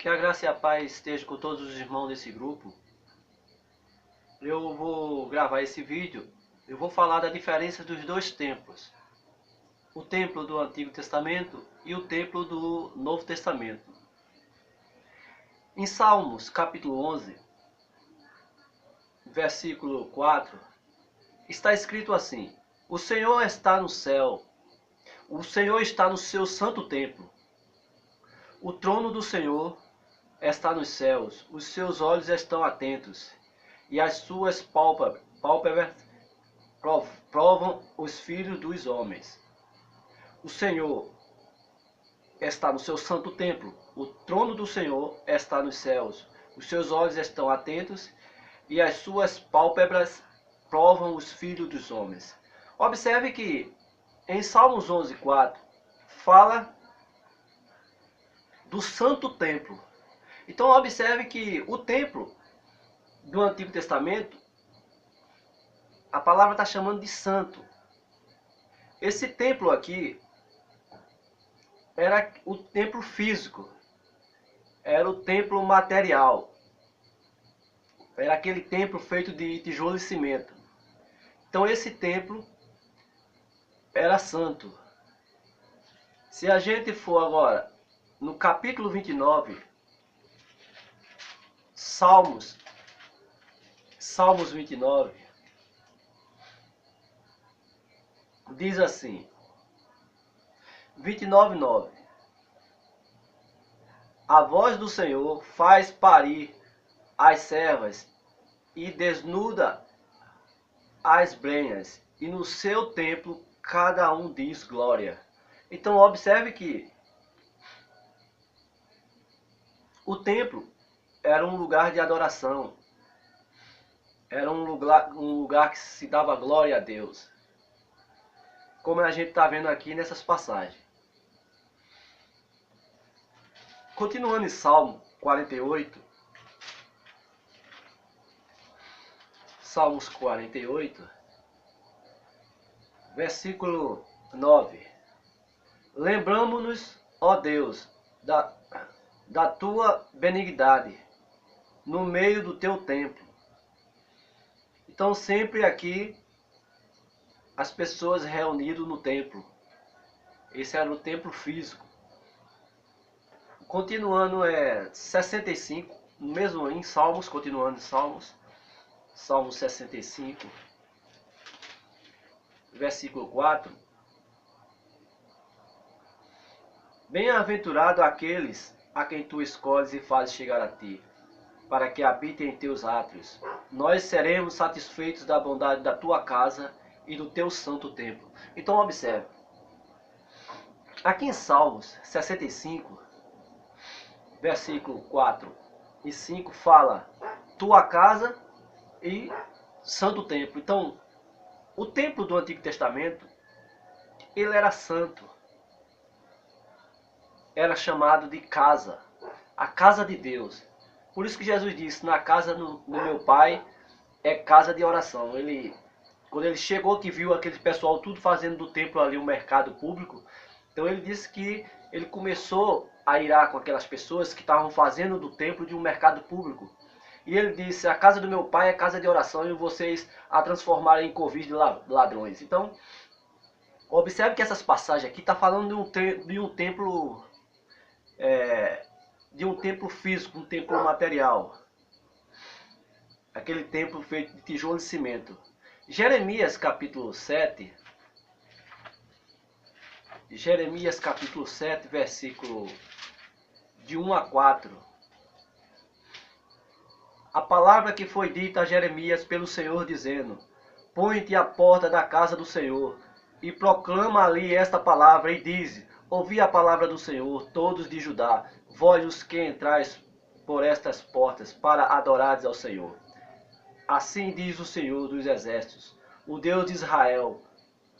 Que a graça e a paz estejam com todos os irmãos desse grupo. Eu vou gravar esse vídeo. Eu vou falar da diferença dos dois templos. O templo do Antigo Testamento e o templo do Novo Testamento. Em Salmos, capítulo 11, versículo 4, está escrito assim: O Senhor está no céu, o Senhor está no seu santo templo. O trono do Senhor está nos céus, os seus olhos estão atentos, e as suas pálpebras provam os filhos dos homens. O Senhor está no seu santo templo, o trono do Senhor está nos céus, os seus olhos estão atentos, e as suas pálpebras provam os filhos dos homens. Observe que em Salmos 11:4 fala do santo templo. Então observe que o templo do Antigo Testamento, a palavra está chamando de santo. Esse templo aqui era o templo físico, era o templo material, era aquele templo feito de tijolo e cimento. Então esse templo era santo. Se a gente for agora no capítulo 29, Salmos 29, diz assim, 29:9: A voz do Senhor faz parir as servas e desnuda as brenhas, e no seu templo cada um diz glória. Então observe que o templo era um lugar de adoração, era um lugar que se dava glória a Deus, como a gente está vendo aqui nessas passagens. Continuando em Salmo 48, Salmos 48, versículo 9: Lembramo-nos, ó Deus, da tua benignidade no meio do teu templo. Então sempre aqui as pessoas reunidas no templo. Esse era o templo físico. Continuando 65, mesmo em Salmos, continuando em Salmos, Salmos 65, versículo 4. Bem-aventurado aqueles a quem tu escolhes e fazes chegar a ti, para que habitem em teus átrios. Nós seremos satisfeitos da bondade da tua casa e do teu santo templo. Então observe, aqui em Salmos 65, versículo 4 e 5 fala tua casa e santo templo. Então, o templo do Antigo Testamento, ele era santo. Era chamado de casa, a casa de Deus. Por isso que Jesus disse, na casa do meu Pai é casa de oração. Quando ele chegou, que viu aquele pessoal tudo fazendo do templo ali um mercado público, então ele disse que ele começou a irar com aquelas pessoas que estavam fazendo do templo de um mercado público. E ele disse, a casa do meu Pai é casa de oração, e vocês a transformarem em covis de ladrões. Então, observe que essas passagens aqui estão falando de um templo físico, um templo material. Aquele templo feito de tijolo e cimento. Jeremias capítulo 7, versículo de 1 a 4. A palavra que foi dita a Jeremias pelo Senhor, dizendo: Põe-te à porta da casa do Senhor, e proclama ali esta palavra, e dize: Ouvi a palavra do Senhor, todos de Judá, vós os que entrais por estas portas, para adorares ao Senhor. Assim diz o Senhor dos exércitos, o Deus de Israel: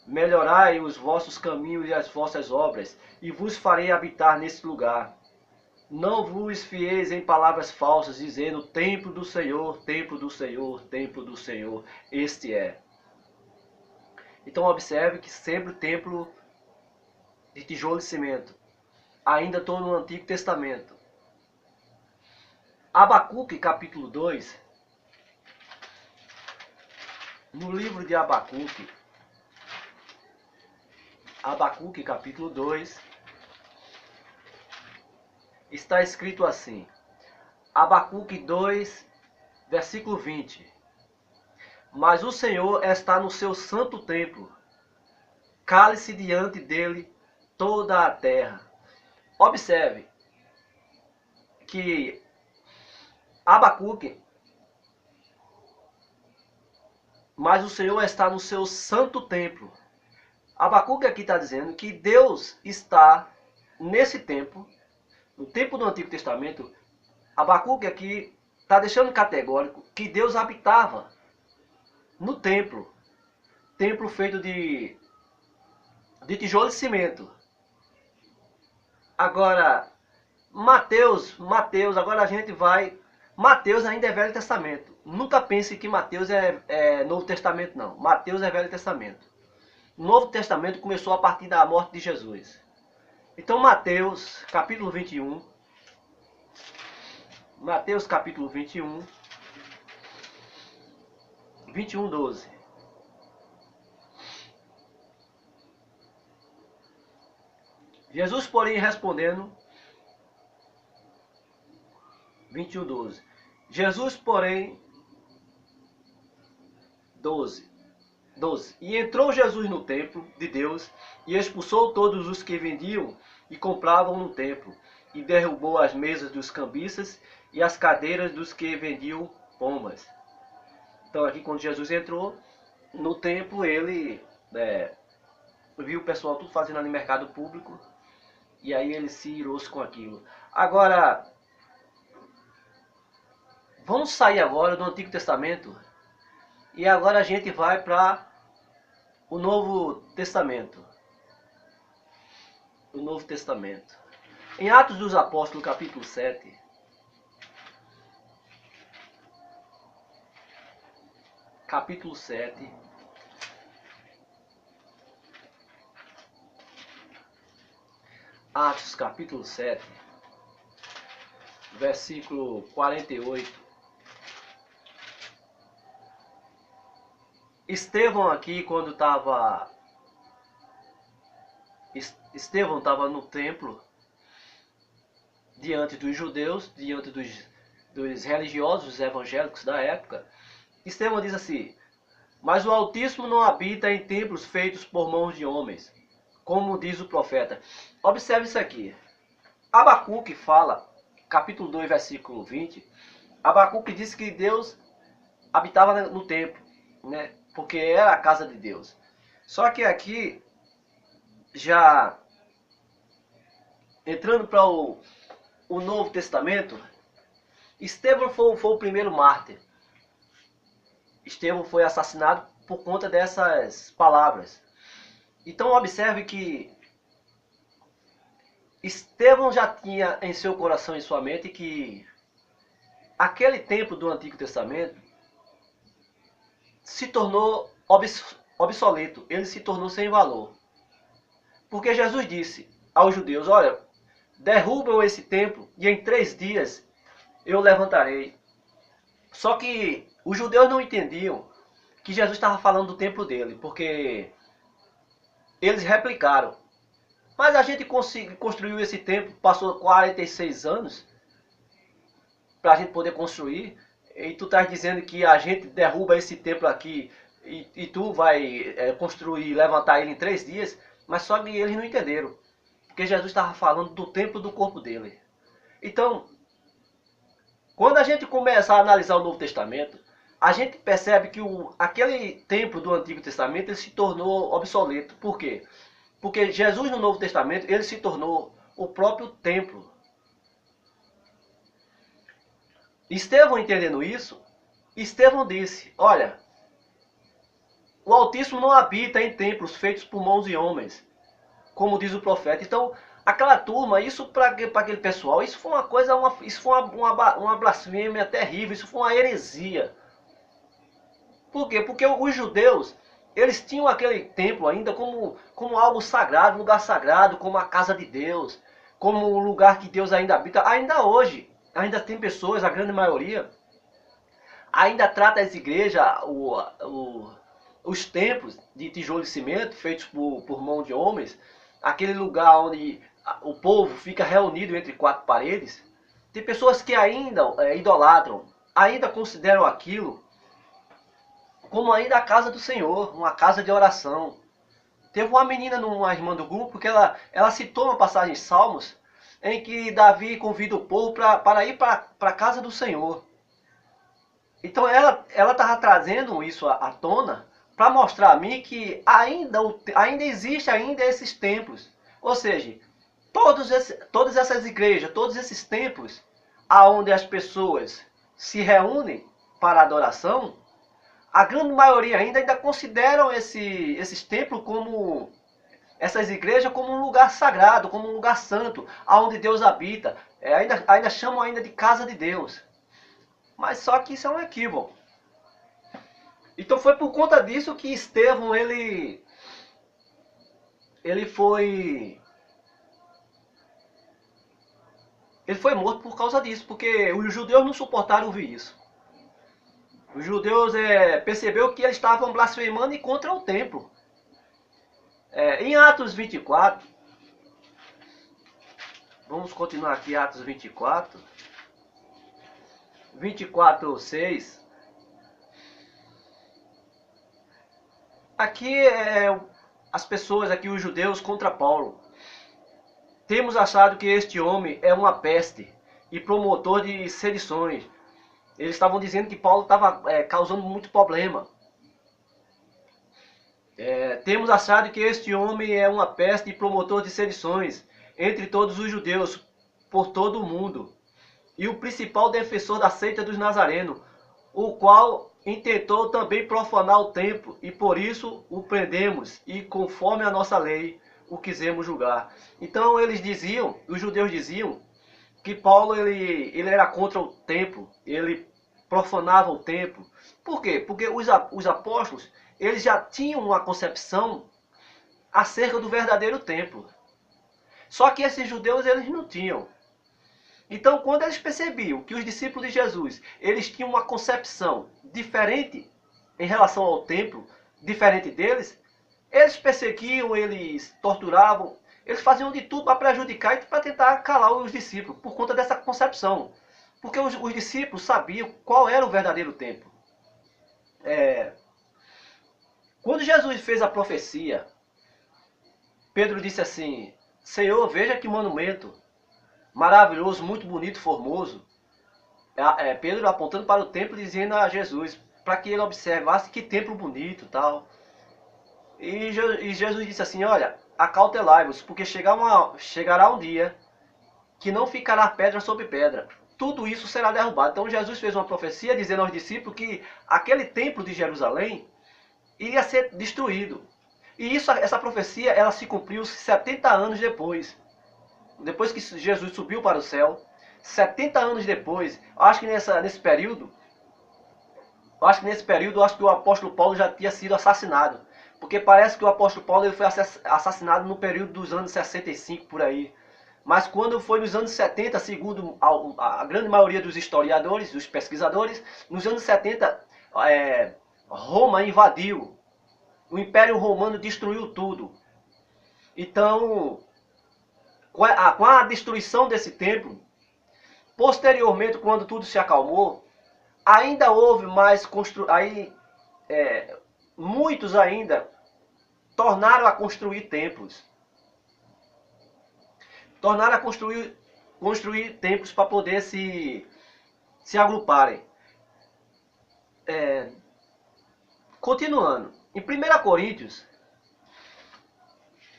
Melhorai os vossos caminhos e as vossas obras, e vos farei habitar nesse lugar. Não vos fieis em palavras falsas, dizendo: Templo do Senhor, templo do Senhor, templo do Senhor, este é. Então observe que sempre o templo de tijolo e cimento. Ainda estou no Antigo Testamento. Abacuque, capítulo 2. No livro de Abacuque, capítulo 2, está escrito assim. Abacuque 2, versículo 20. Mas o Senhor está no seu santo templo, cale-se diante dele toda a terra. Observe que Abacuque, mas o Senhor está no seu santo templo. Abacuque aqui está dizendo que Deus está nesse templo, no templo do Antigo Testamento. Abacuque aqui está deixando categórico que Deus habitava no templo, templo feito de tijolo de cimento. Agora, Mateus, agora a gente vai... Mateus ainda é Velho Testamento. Nunca pense que Mateus é Novo Testamento, não. Mateus é Velho Testamento. O Novo Testamento começou a partir da morte de Jesus. Então, Mateus, capítulo 21. Mateus, capítulo 21. 21, 12. Jesus, porém, respondendo... 21, 12. Jesus, porém... 12. E entrou Jesus no templo de Deus e expulsou todos os que vendiam e compravam no templo, e derrubou as mesas dos cambistas e as cadeiras dos que vendiam pombas. Então aqui quando Jesus entrou no templo, ele viu o pessoal tudo fazendo ali mercado público, e aí ele se irou-se com aquilo. Agora, vamos sair agora do Antigo Testamento, e agora a gente vai para o Novo Testamento. O Novo Testamento. Em Atos dos Apóstolos, capítulo 7. Capítulo 7. Atos, capítulo 7. Versículo 48. Estevão aqui, quando estava... Estevão estava no templo, diante dos judeus, diante dos religiosos, dos evangélicos da época. Estevão diz assim: mas o Altíssimo não habita em templos feitos por mãos de homens, como diz o profeta. Observe isso aqui. Abacuque fala, capítulo 2, versículo 20, Abacuque disse que Deus habitava no templo, né? Porque era a casa de Deus. Só que aqui, já entrando para o Novo Testamento, Estevão foi o primeiro mártir. Estevão foi assassinado por conta dessas palavras. Então observe que Estevão já tinha em seu coração e sua mente que aquele templo do Antigo Testamento se tornou obsoleto, ele se tornou sem valor. Porque Jesus disse aos judeus: olha, derrubam esse templo e em 3 dias eu levantarei. Só que os judeus não entendiam que Jesus estava falando do templo dele, porque eles replicaram: mas a gente construiu esse templo, passou 46 anos para a gente poder construir, e tu estás dizendo que a gente derruba esse templo aqui e tu vai construir, levantar ele em 3 dias. Mas só que eles não entenderam, porque Jesus estava falando do templo do corpo dele. Então, quando a gente começa a analisar o Novo Testamento, a gente percebe que aquele templo do Antigo Testamento ele se tornou obsoleto. Por quê? Porque Jesus no Novo Testamento ele se tornou o próprio templo. Estevão, entendendo isso, Estevão disse: olha, o Altíssimo não habita em templos feitos por mãos de homens, como diz o profeta. Então, aquela turma, isso para aquele pessoal, isso foi uma coisa, isso foi uma blasfêmia terrível, isso foi uma heresia. Por quê? Porque os judeus, eles tinham aquele templo ainda como algo sagrado, lugar sagrado, como a casa de Deus, como um lugar que Deus ainda habita, ainda hoje. ainda tem pessoas, a grande maioria, ainda trata as igrejas, os templos de tijolo e cimento feitos por mão de homens, aquele lugar onde o povo fica reunido entre quatro paredes. Tem pessoas que ainda idolatram, ainda consideram aquilo como ainda a casa do Senhor, uma casa de oração. Teve uma menina, uma irmã do grupo, que ela citou uma passagem em Salmos, em que Davi convida o povo para ir para a casa do Senhor. Então ela estava trazendo isso à tona para mostrar a mim que ainda existe ainda esses templos. Ou seja, todas essas igrejas, todos esses templos, aonde as pessoas se reúnem para adoração, a grande maioria ainda consideram esses templos como essas igrejas como um lugar sagrado, como um lugar santo, aonde Deus habita. Ainda chamam ainda de casa de Deus. Mas só que isso é um equívoco. Então foi por conta disso que Estevão ele foi morto por causa disso, porque os judeus não suportaram ouvir isso. Os judeus percebeu que eles estavam blasfemando contra o templo. Em Atos 24, vamos continuar aqui, Atos 24, 24:6. Aqui as pessoas, aqui os judeus contra Paulo. Temos achado que este homem é uma peste e promotor de sedições. Eles estavam dizendo que Paulo estava causando muito problema. Temos achado que este homem é uma peste e promotor de sedições entre todos os judeus, por todo o mundo, e o principal defensor da seita dos nazarenos, o qual intentou também profanar o templo, e por isso o prendemos, e conforme a nossa lei, o quisemos julgar. Então eles diziam, os judeus diziam, que Paulo ele era contra o templo, ele profanava o templo. Por quê? Porque os apóstolos eles já tinham uma concepção acerca do verdadeiro templo. Só que esses judeus eles não tinham. Então, quando eles percebiam que os discípulos de Jesus eles tinham uma concepção diferente em relação ao templo, diferente deles, eles perseguiam, eles torturavam, eles faziam de tudo para prejudicar e para tentar calar os discípulos, por conta dessa concepção. Porque os discípulos sabiam qual era o verdadeiro templo. Quando Jesus fez a profecia, Pedro disse assim: Senhor, veja que monumento maravilhoso, muito bonito, formoso. Pedro apontando para o templo, dizendo a Jesus, para que ele observasse que templo bonito, tal. E Jesus disse assim: olha, acautelai-vos, porque chegará um dia que não ficará pedra sobre pedra. Tudo isso será derrubado. Então Jesus fez uma profecia dizendo aos discípulos que aquele templo de Jerusalém iria ser destruído. E essa profecia ela se cumpriu 70 anos depois. Depois que Jesus subiu para o céu, 70 anos depois, acho que nesse período, acho que o apóstolo Paulo já tinha sido assassinado. Porque parece que o apóstolo Paulo ele foi assassinado no período dos anos 65, por aí. Mas quando foi nos anos 70, segundo a grande maioria dos historiadores, dos pesquisadores, nos anos 70, Roma invadiu. O Império Romano destruiu tudo. Então, com a destruição desse templo, posteriormente, quando tudo se acalmou, ainda houve mais muitos ainda tornaram a construir templos. Tornaram a construir templos para poder se agruparem. Continuando, em 1 Coríntios,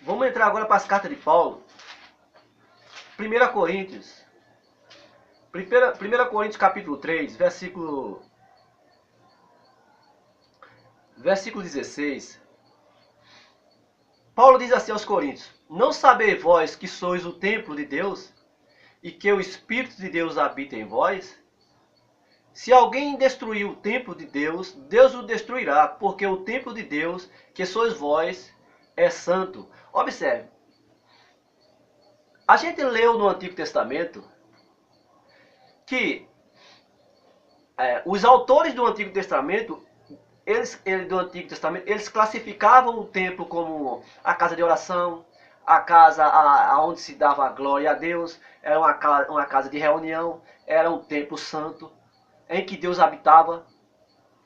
vamos entrar agora para as cartas de Paulo. 1 Coríntios. 1 Coríntios capítulo 3, versículo 16. Paulo diz assim aos Coríntios: não sabeis vós que sois o templo de Deus e que o Espírito de Deus habita em vós? Se alguém destruir o templo de Deus, Deus o destruirá, porque o templo de Deus, que sois vós, é santo. Observe. A gente leu no Antigo Testamento que os autores do Antigo Testamento, eles classificavam o templo como a casa de oração, a casa onde se dava glória a Deus, era uma casa de reunião, era um templo santo, em que Deus habitava,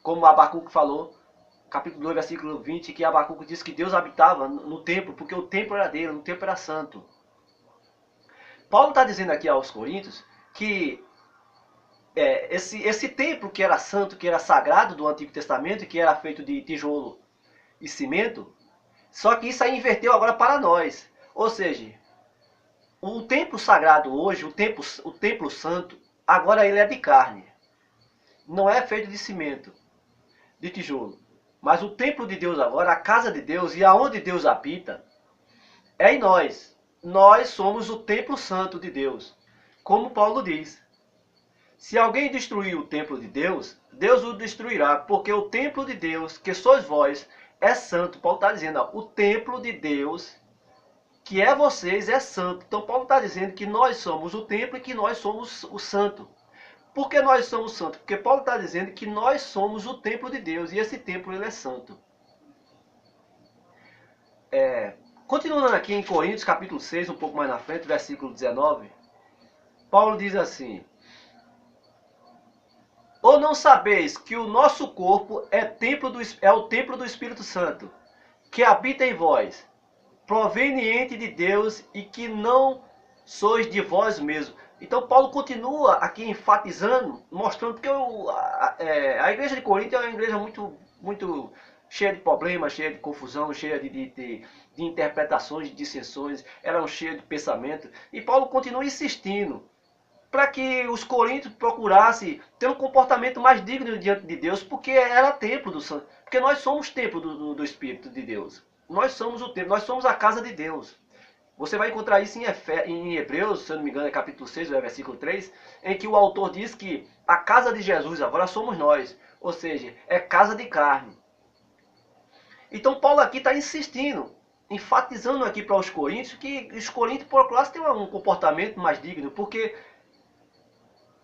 como Abacuque falou, capítulo 2, versículo 20, que Abacuque diz que Deus habitava no templo, porque o templo era dele, o templo era santo. Paulo está dizendo aqui aos Coríntios que esse templo que era santo, que era sagrado do Antigo Testamento, que era feito de tijolo e cimento, só que isso aí inverteu agora para nós. Ou seja, o templo sagrado hoje, o templo santo, agora ele é de carne. Não é feito de cimento, de tijolo. Mas o templo de Deus agora, a casa de Deus e aonde Deus habita, é em nós. Nós somos o templo santo de Deus. Como Paulo diz. Se alguém destruir o templo de Deus, Deus o destruirá, porque o templo de Deus, que sois vós, é santo. Paulo está dizendo, ó, o templo de Deus, que é vocês, é santo. Então Paulo está dizendo que nós somos o templo e que nós somos o santo. Por que nós somos santos? Porque Paulo está dizendo que nós somos o templo de Deus, e esse templo ele é santo. Continuando aqui em Coríntios, capítulo 6, um pouco mais na frente, versículo 19, Paulo diz assim: ou não sabeis que o nosso corpo é o templo do Espírito Santo, que habita em vós, proveniente de Deus, e que não sois de vós mesmos. Então Paulo continua aqui enfatizando, mostrando que a igreja de Corinto é uma igreja muito cheia de problemas, cheia de confusão, cheia de interpretações, de dissensões, era cheia de pensamento. E Paulo continua insistindo para que os coríntios procurassem ter um comportamento mais digno diante de Deus, porque era templo do Santo. Porque nós somos templo do Espírito de Deus. Nós somos o templo, nós somos a casa de Deus. Você vai encontrar isso em Hebreus, se eu não me engano, é capítulo 6, versículo 3, em que o autor diz que a casa de Jesus agora somos nós. Ou seja, é casa de carne. Então Paulo aqui está insistindo, enfatizando aqui para os coríntios, que os coríntios procurassem ter um comportamento mais digno, porque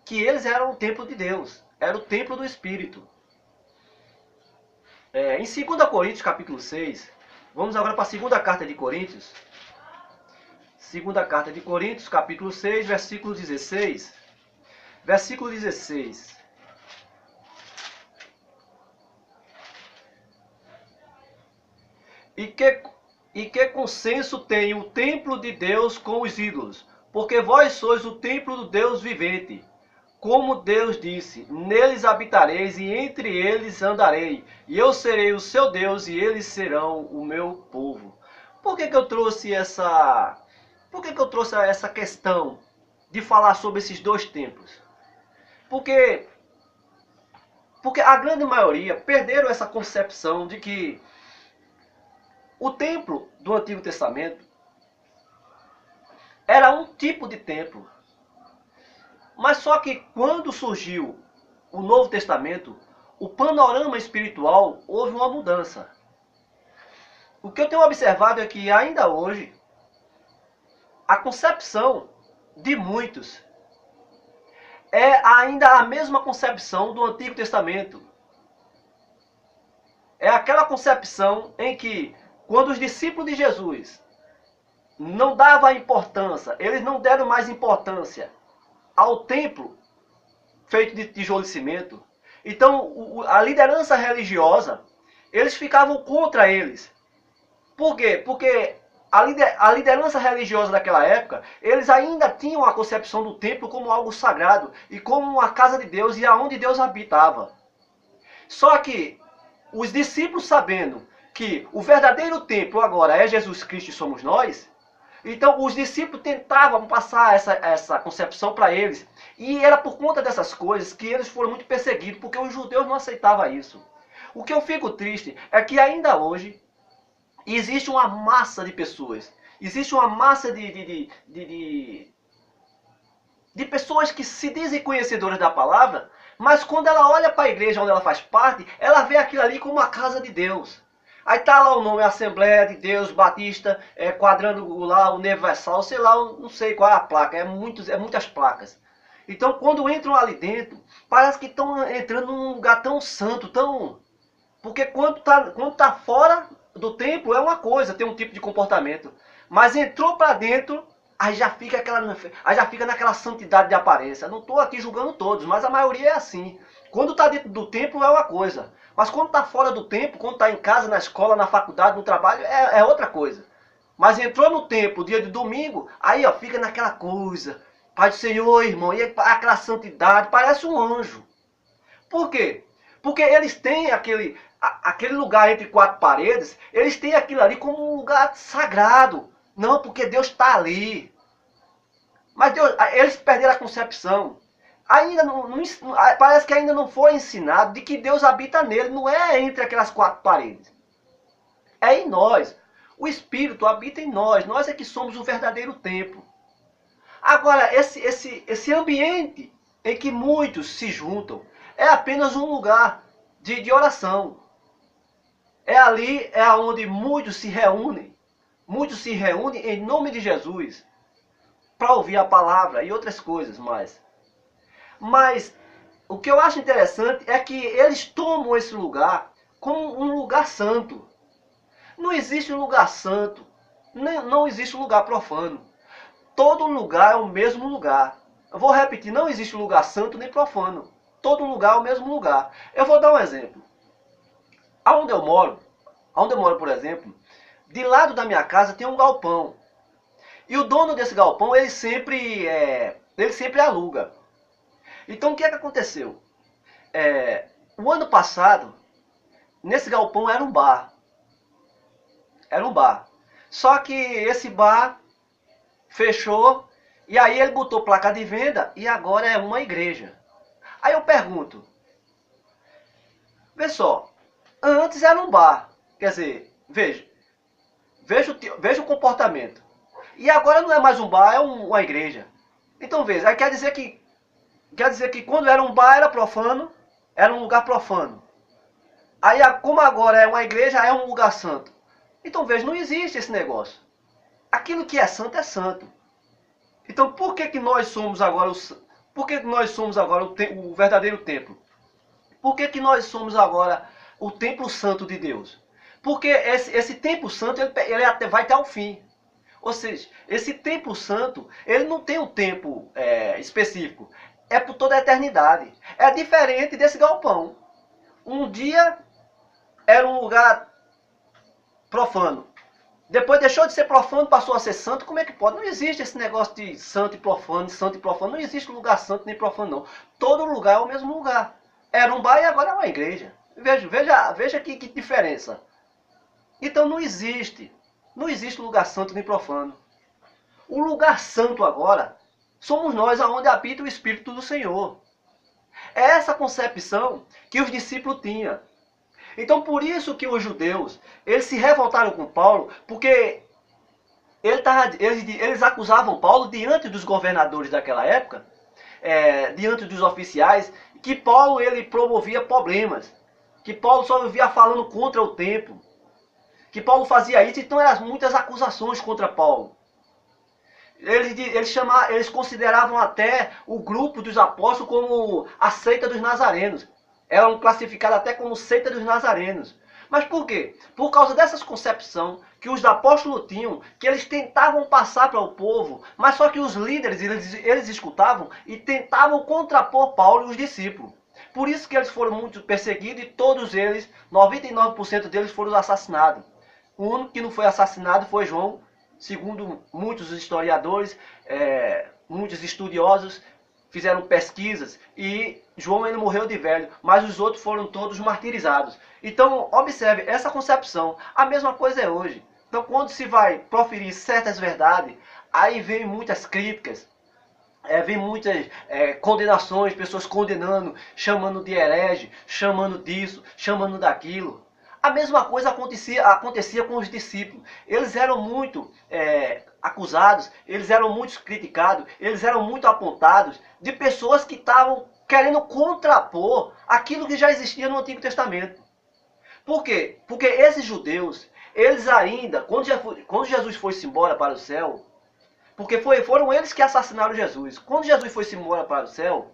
que eles eram o templo de Deus, era o templo do Espírito. Em 2 Coríntios, capítulo 6, vamos agora para a segunda carta de Coríntios. Segunda carta de Coríntios, capítulo 6, versículo 16. Versículo 16. E que consenso tem o templo de Deus com os ídolos? Porque vós sois o templo do Deus vivente. Como Deus disse, neles habitareis e entre eles andarei, e eu serei o seu Deus e eles serão o meu povo. Por que eu trouxe essa questão de falar sobre esses dois templos? Porque a grande maioria perderam essa concepção de que o templo do Antigo Testamento era um tipo de templo. Mas só que quando surgiu o Novo Testamento, o panorama espiritual houve uma mudança. O que eu tenho observado é que ainda hoje, a concepção de muitos é ainda a mesma concepção do Antigo Testamento. É aquela concepção em que, quando os discípulos de Jesus não davam importância, eles não deram mais importância ao templo feito de tijolo e cimento. Então, a liderança religiosa, eles ficavam contra eles. Por quê? Porque a liderança religiosa daquela época, eles ainda tinham a concepção do templo como algo sagrado e como uma casa de Deus e aonde Deus habitava. Só que os discípulos, sabendo que o verdadeiro templo agora é Jesus Cristo e somos nós, então os discípulos tentavam passar essa concepção para eles. E era por conta dessas coisas que eles foram muito perseguidos, porque os judeus não aceitavam isso. O que eu fico triste é que ainda hoje existe uma massa de pessoas, existe uma massa de pessoas que se dizem conhecedoras da palavra, mas quando ela olha para a igreja onde ela faz parte, ela vê aquilo ali como uma casa de Deus. Aí tá lá o nome, Assembleia de Deus Batista, Quadrangular, Universal, sei lá, não sei qual é a placa, é muitas placas. Então, quando entram ali dentro, parece que estão entrando num lugar tão santo, tão... Porque quando tá fora do templo é uma coisa, tem um tipo de comportamento. Mas entrou para dentro, aí já fica naquela santidade de aparência. Não estou aqui julgando todos, mas a maioria é assim. Quando está dentro do templo é uma coisa. Mas quando está fora do templo, quando está em casa, na escola, na faculdade, no trabalho, é outra coisa. Mas entrou no templo, dia de domingo, aí ó, fica naquela coisa. Pai do Senhor, irmão, e aquela santidade, parece um anjo. Por quê? Porque eles têm aquele lugar entre quatro paredes, eles têm aquilo ali como um lugar sagrado. Não, porque Deus está ali. Mas Deus, eles perderam a concepção. Ainda parece que ainda não foi ensinado de que Deus habita nele, não é entre aquelas quatro paredes. É em nós. O Espírito habita em nós. Nós é que somos o verdadeiro templo. Agora, esse ambiente em que muitos se juntam é apenas um lugar de oração. É ali, é onde muitos se reúnem. Muitos se reúnem em nome de Jesus para ouvir a palavra e outras coisas mais. Mas o que eu acho interessante é que eles tomam esse lugar como um lugar santo. Não existe um lugar santo, não existe um lugar profano. Todo lugar é o mesmo lugar. Eu vou repetir, não existe lugar santo nem profano. Todo lugar é o mesmo lugar. Eu vou dar um exemplo. Aonde eu moro, por exemplo, de lado da minha casa tem um galpão. E o dono desse galpão, ele sempre aluga. Então o que é que aconteceu? O ano passado, nesse galpão era um bar. Era um bar. Só que esse bar fechou e aí ele botou placa de venda e agora é uma igreja. Aí eu pergunto, vê só, antes era um bar, quer dizer, veja o comportamento. E agora não é mais um bar, é uma igreja. Então veja, aí quer dizer que quando era um bar era profano, era um lugar profano. Aí como agora é uma igreja, é um lugar santo. Então veja, não existe esse negócio. Aquilo que é santo é santo. Então por que nós somos agora o verdadeiro templo? Por que nós somos agora o templo santo de Deus? Porque esse templo santo ele até vai até o fim. Ou seja, esse templo santo, ele não tem um tempo específico. É por toda a eternidade. É diferente desse galpão. Um dia era um lugar profano. Depois deixou de ser profano, passou a ser santo. Como é que pode? Não existe esse negócio de santo e profano, santo e profano. Não existe lugar santo nem profano, não. Todo lugar é o mesmo lugar. Era um bar e agora é uma igreja. Veja que diferença. Então não existe lugar santo nem profano. O lugar santo agora somos nós, aonde habita o Espírito do Senhor. É essa concepção que os discípulos tinham. Então por isso que os judeus, eles se revoltaram com Paulo, porque eles acusavam Paulo diante dos governadores daquela época, diante dos oficiais, que Paulo ele promovia problemas, que Paulo só vivia falando contra o templo, que Paulo fazia isso. Então eram muitas acusações contra Paulo. Eles consideravam até o grupo dos apóstolos como a seita dos nazarenos. Eram classificados até como seita dos nazarenos. Mas por quê? Por causa dessas concepções que os apóstolos tinham, que eles tentavam passar para o povo, mas só que os líderes, eles escutavam e tentavam contrapor Paulo e os discípulos. Por isso que eles foram muito perseguidos e todos eles, 99% deles foram assassinados. O único que não foi assassinado foi João, segundo muitos historiadores, muitos estudiosos fizeram pesquisas, e João ele morreu de velho, mas os outros foram todos martirizados. Então observe essa concepção. A mesma coisa é hoje. Então quando se vai proferir certas verdades, aí vem muitas críticas, vem muitas condenações, pessoas condenando, chamando de herege, chamando disso, chamando daquilo. A mesma coisa acontecia com os discípulos. Eles eram muito acusados, eles eram muito criticados, eles eram muito apontados de pessoas que estavam querendo contrapor aquilo que já existia no Antigo Testamento. Por quê? Porque esses judeus, eles ainda, quando Jesus foi-se embora para o céu, Porque foram eles que assassinaram Jesus. Quando Jesus foi-se embora para o céu,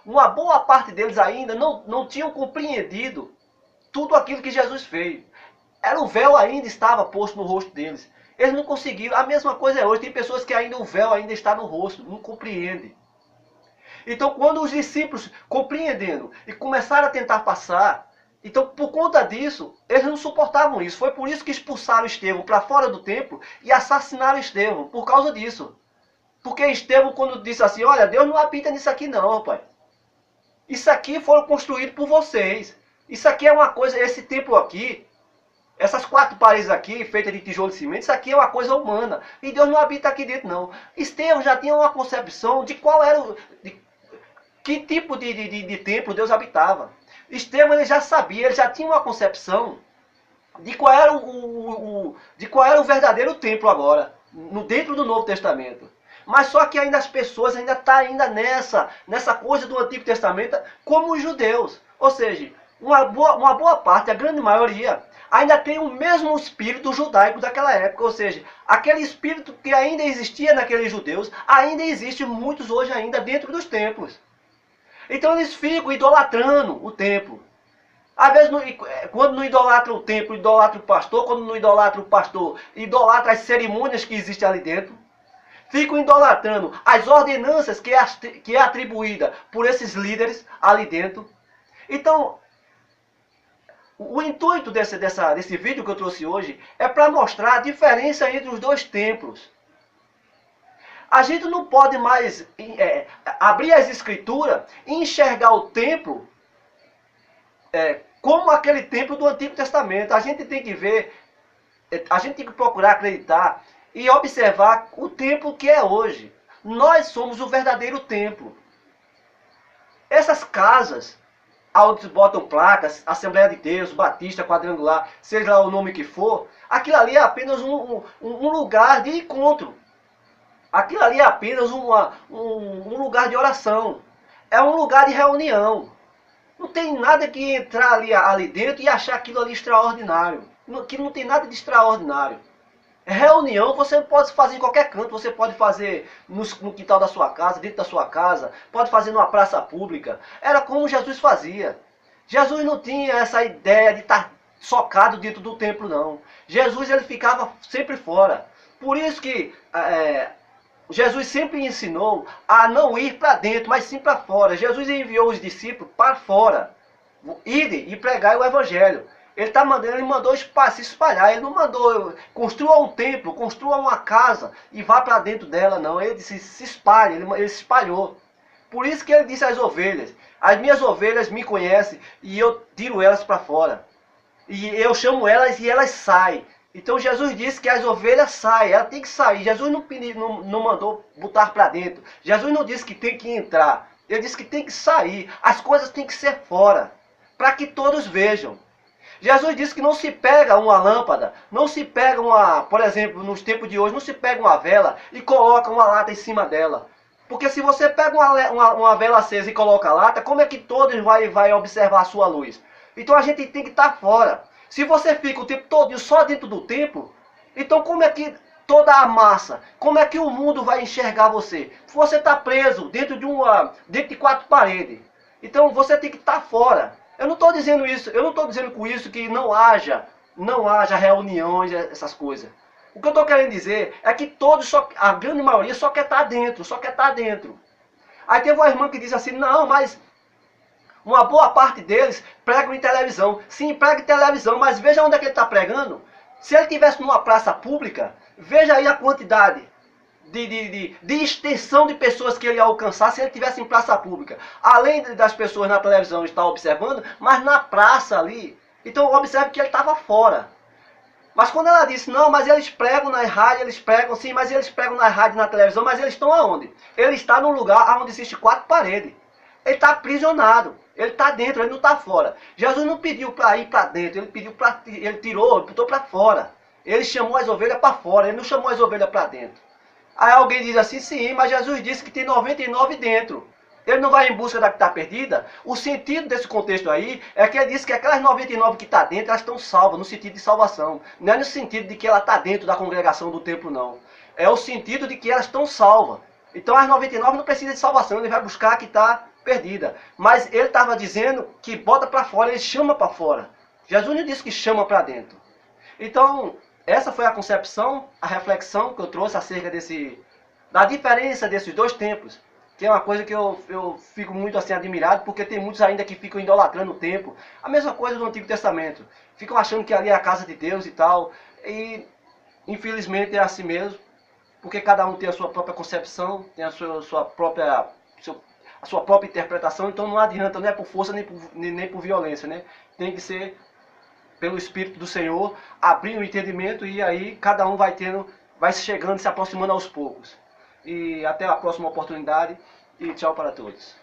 uma boa parte deles ainda não tinham compreendido tudo aquilo que Jesus fez. Era o véu ainda estava posto no rosto deles. Eles não conseguiram. A mesma coisa é hoje. Tem pessoas que ainda o véu ainda está no rosto, não compreendem. Então, quando os discípulos compreendendo e começaram a tentar passar, então por conta disso, eles não suportavam isso. Foi por isso que expulsaram Estevão para fora do templo e assassinaram Estevão, por causa disso. Porque Estevão, quando disse assim, olha, Deus não habita nisso aqui não, rapaz. Isso aqui foram construídos por vocês. Isso aqui é uma coisa, esse templo aqui, essas 4 paredes aqui, feitas de tijolo e cimento, isso aqui é uma coisa humana. E Deus não habita aqui dentro, não. Estevão já tinha uma concepção de qual era que tipo de templo Deus habitava. Estevão ele já sabia, ele já tinha uma concepção de qual era de qual era o verdadeiro templo agora, dentro do Novo Testamento. Mas só que ainda as pessoas ainda estão ainda nessa coisa do Antigo Testamento, como os judeus. Ou seja, uma boa parte, a grande maioria, ainda tem o mesmo espírito judaico daquela época. Ou seja, aquele espírito que ainda existia naqueles judeus, ainda existe muitos hoje ainda dentro dos templos. Então eles ficam idolatrando o templo. Às vezes, quando não idolatra o templo, idolatra o pastor. Quando não idolatra o pastor, idolatra as cerimônias que existem ali dentro. Ficam idolatrando as ordenanças que é atribuída por esses líderes ali dentro. Então, o intuito desse vídeo que eu trouxe hoje é para mostrar a diferença entre os dois templos. A gente não pode mais abrir as escrituras e enxergar o templo como aquele templo do Antigo Testamento. A gente tem que ver, a gente tem que procurar acreditar e observar o templo que é hoje. Nós somos o verdadeiro templo. Essas casas, onde botam placas, Assembleia de Deus, Batista, Quadrangular, seja lá o nome que for, aquilo ali é apenas um lugar de encontro. Aquilo ali é apenas um lugar de oração. É um lugar de reunião. Não tem nada que entrar ali dentro e achar aquilo ali extraordinário. Que não tem nada de extraordinário. Reunião você pode fazer em qualquer canto. Você pode fazer no quintal da sua casa, dentro da sua casa. Pode fazer numa praça pública. Era como Jesus fazia. Jesus não tinha essa ideia de estar socado dentro do templo, não. Jesus ele ficava sempre fora. Por isso que Jesus sempre ensinou a não ir para dentro, mas sim para fora. Jesus enviou os discípulos para fora. Idem e pregai o evangelho. Ele mandou se espalhar. Ele não mandou construa um templo, construa uma casa e vá para dentro dela, não. Ele disse se espalhe, ele se espalhou. Por isso que ele disse às ovelhas, as minhas ovelhas me conhecem e eu tiro elas para fora. E eu chamo elas e elas saem. Então Jesus disse que as ovelhas saem, ela tem que sair. Jesus não mandou botar para dentro. Jesus não disse que tem que entrar. Ele disse que tem que sair. As coisas têm que ser fora, para que todos vejam. Jesus disse que não se pega uma lâmpada, não se pega por exemplo, nos tempos de hoje, não se pega uma vela e coloca uma lata em cima dela. Porque se você pega uma vela acesa e coloca a lata, como é que todos vai observar a sua luz? Então a gente tem que estar fora. Se você fica o tempo todo só dentro do templo, então como é que toda a massa, como é que o mundo vai enxergar você? Você está preso dentro de 4 paredes. Então você tem que estar fora. Eu não estou dizendo isso, eu não estou dizendo com isso que não haja reuniões, essas coisas. O que eu estou querendo dizer é que a grande maioria só quer estar dentro, só quer estar dentro. Aí teve uma irmã que disse assim, não, mas uma boa parte deles pregam em televisão. Sim, prega em televisão, mas veja onde é que ele está pregando. Se ele estivesse numa praça pública, veja aí a quantidade de extensão de pessoas que ele ia alcançar se ele estivesse em praça pública. Além das pessoas na televisão estar observando, mas na praça ali. Então observe que ele estava fora. Mas quando ela disse, não, mas eles pregam na rádio, eles pregam, sim, mas eles pregam na rádio e na televisão, mas eles estão aonde? Ele está num lugar onde existe 4 paredes. Ele está aprisionado. Ele está dentro, ele não está fora. Jesus não pediu para ir para dentro, ele tirou, ele botou para fora. Ele chamou as ovelhas para fora, ele não chamou as ovelhas para dentro. Aí alguém diz assim, sim, mas Jesus disse que tem 99 dentro. Ele não vai em busca da que está perdida? O sentido desse contexto aí é que ele disse que aquelas 99 que está dentro, elas estão salvas, no sentido de salvação. Não é no sentido de que ela está dentro da congregação do templo, não. É o sentido de que elas estão salvas. Então as 99 não precisam de salvação, ele vai buscar a que está perdida. Mas ele estava dizendo que bota para fora, ele chama para fora. Jesus não disse que chama para dentro. Então, essa foi a concepção, a reflexão que eu trouxe acerca da diferença desses dois templos. Que é uma coisa que eu fico muito assim admirado, porque tem muitos ainda que ficam idolatrando o templo. A mesma coisa do Antigo Testamento. Ficam achando que ali é a casa de Deus e tal. E infelizmente é assim mesmo, porque cada um tem a sua própria concepção, tem a sua própria interpretação, então não adianta, não é por força nem por violência, né? Tem que ser pelo Espírito do Senhor, abrir o entendimento e aí cada um vai chegando, se aproximando aos poucos. E até a próxima oportunidade e tchau para todos.